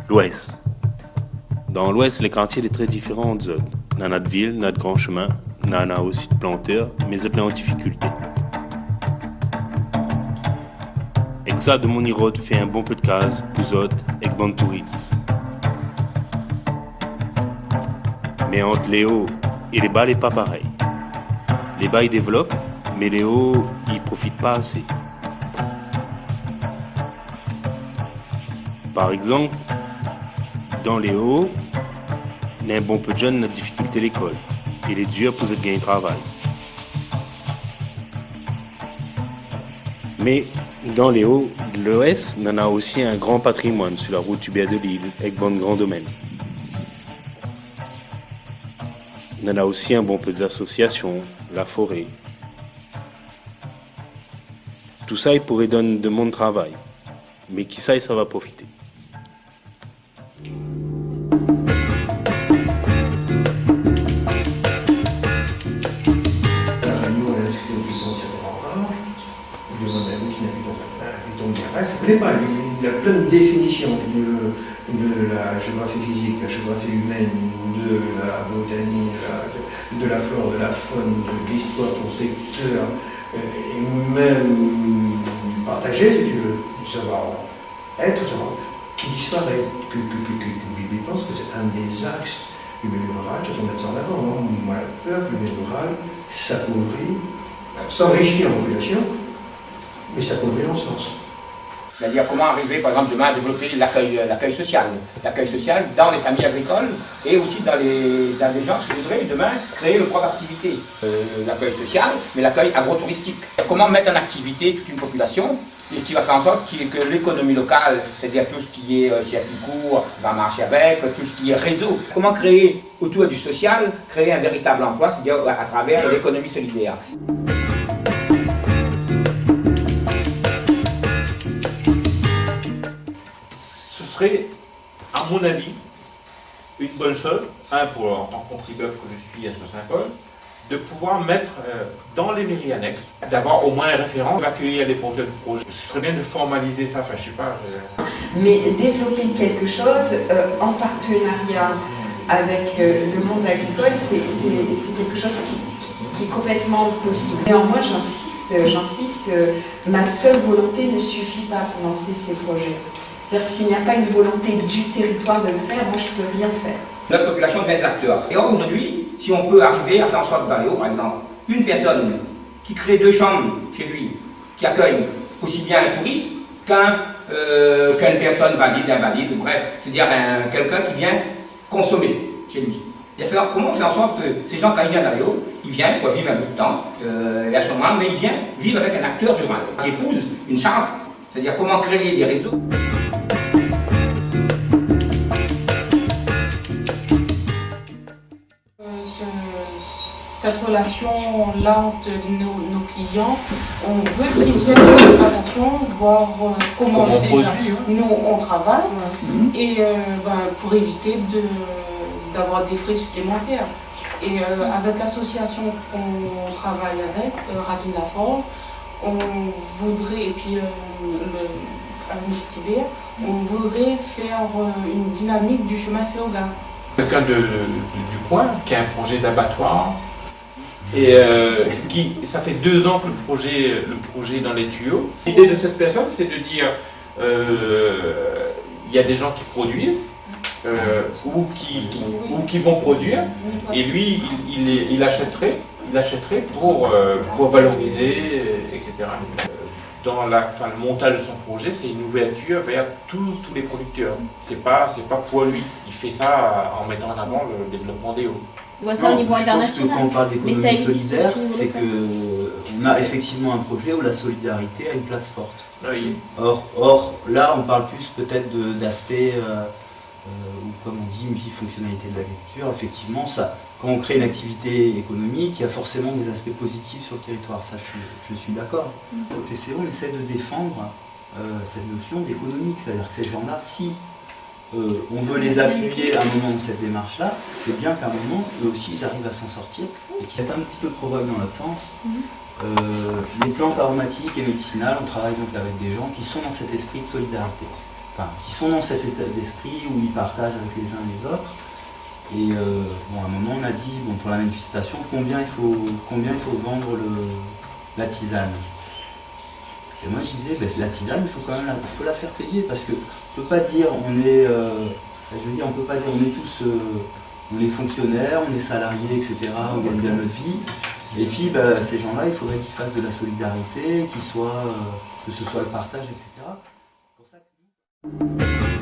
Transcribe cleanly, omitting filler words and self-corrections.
L'Ouest. Dans l'Ouest, les quartiers sont très différents de zones. Dans notre ville, notre grand chemin, on a aussi de planteurs, mais c'est plein de difficultés. Et ça, de mon road fait un bon peu de cases, pour autres, et bon touristes. Mais entre les hauts et les bas, n'est pas pareil. Les bas, ils développent, mais les hauts, ils profitent pas assez. Par exemple, dans les hauts, il y a un bon peu de jeunes qui ont difficulté à l'école. Il est dur pour eux de gagner du travail. Mais dans les hauts de l'Ouest, on a aussi un grand patrimoine sur la route Hubert de Lille, avec bon grand domaine. On a aussi un bon peu d'associations, la forêt. Tout ça, il pourrait donner de mon travail. Mais qui ça va profiter. Il y a plein de définitions de la géographie physique, la géographie humaine, de la botanie, de la flore, de la faune, de l'histoire, ton secteur, et même partager, si tu veux, savoir-être, qui disparaît, que Bibi pense que c'est un des axes du milieu rural, je vais mettre ça en avant. Moi, la peur que le milieu rural s'appauvrit, s'enrichit en population, mais s'appauvrit en sens. C'est-à-dire comment arriver, par exemple, demain à développer l'accueil social. L'accueil social dans les familles agricoles et aussi dans les gens qui voudraient demain créer le propre activité. L'accueil social, mais l'accueil agro-touristique. Comment mettre en activité toute une population et qui va faire en sorte que l'économie locale, c'est-à-dire tout ce qui est circuit court, va marcher avec, tout ce qui est réseau. Comment créer autour du social, créer un véritable emploi, c'est-à-dire à travers l'économie solidaire. À mon avis, une bonne chose, pour en tant que contribuable que je suis à ce Saint-Paul, de pouvoir mettre dans les mairies annexes, d'avoir au moins un référent, d'accueillir les porteurs de projet. Ce serait bien de formaliser ça, enfin je sais pas. Mais développer quelque chose en partenariat avec le monde agricole, c'est quelque chose qui est complètement possible. Néanmoins, j'insiste, ma seule volonté ne suffit pas pour lancer ces projets. C'est-à-dire que s'il n'y a pas une volonté du territoire de le faire, moi je ne peux rien faire. Notre population devient des acteurs. Et aujourd'hui, si on peut arriver à faire en sorte dans les hauts, par exemple, une personne qui crée 2 chambres chez lui, qui accueille aussi bien un touriste qu'une personne valide, invalide, bref, c'est-à-dire quelqu'un qui vient consommer chez lui. Il va falloir comment faire en sorte que ces gens, quand ils viennent dans les hauts, ils viennent pour vivre un bout de temps, et à ce moment, mais ils viennent vivre avec un acteur rural qui épouse une charte, c'est-à-dire comment créer des réseaux. Cette relation-là entre nos clients, on veut qu'ils viennent sur l'exploitation, voir comment déjà nous on travaille, et pour éviter d'avoir des frais supplémentaires. Et avec l'association qu'on travaille avec, Ravine la Forge, on voudrait, et puis avec Tibet, on voudrait faire une dynamique du chemin féodal. Quelqu'un du coin qui a un projet d'abattoir et ça fait 2 ans que le projet est dans les tuyaux. L'idée de cette personne, c'est de dire il y a des gens qui produisent ou qui vont produire, et lui il achèterait pour valoriser, etc. Dans le montage de son projet, c'est une ouverture vers tous les producteurs. C'est pas pour lui. Il fait ça en mettant en avant le développement des hauts. On voit ça au niveau international. Je pense que quand on parle d'économie solidaire, c'est local. qu'on a effectivement un projet où la solidarité a une place forte. Oui. Or, là, on parle plus peut-être d'aspect, ou comme on dit, multifonctionnalité de l'agriculture. Effectivement, quand on crée une activité économique, il y a forcément des aspects positifs sur le territoire. Ça, je suis d'accord. Au TCO, on essaie de défendre cette notion d'économique. C'est-à-dire que ces gens-là, si on veut les appuyer à un moment de cette démarche-là, c'est bien qu'à un moment, eux aussi, ils arrivent à s'en sortir et qu'ils soient un petit peu provoquent dans notre sens. Les plantes aromatiques et médicinales, on travaille donc avec des gens qui sont dans cet esprit de solidarité. qui sont dans cet état d'esprit où ils partagent avec les uns les autres. Et à un moment on a dit, pour la manifestation, combien il faut vendre la tisane. Et moi je disais, la tisane, il faut quand même la faire payer, parce que on peut pas dire on est tous on est fonctionnaires, on est salariés, etc., on gagne bien notre vie. Et puis ces gens-là, il faudrait qu'ils fassent de la solidarité, que ce soit le partage, etc. C'est pour ça que...